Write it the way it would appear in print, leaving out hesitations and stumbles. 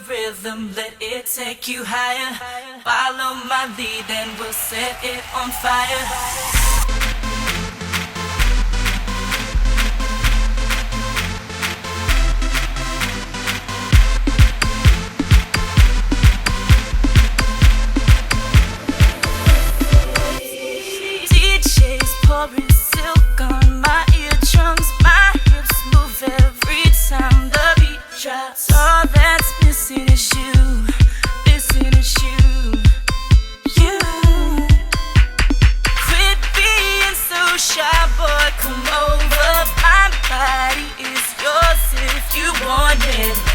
rhythm, let it take you higher. Follow my lead and we'll set it on fire. Pouring silk on my eardrums, my hips move every time the beat drops. All that's missing is you, missing is you. You quit being so shy, boy, come over. My body is yours if you want it.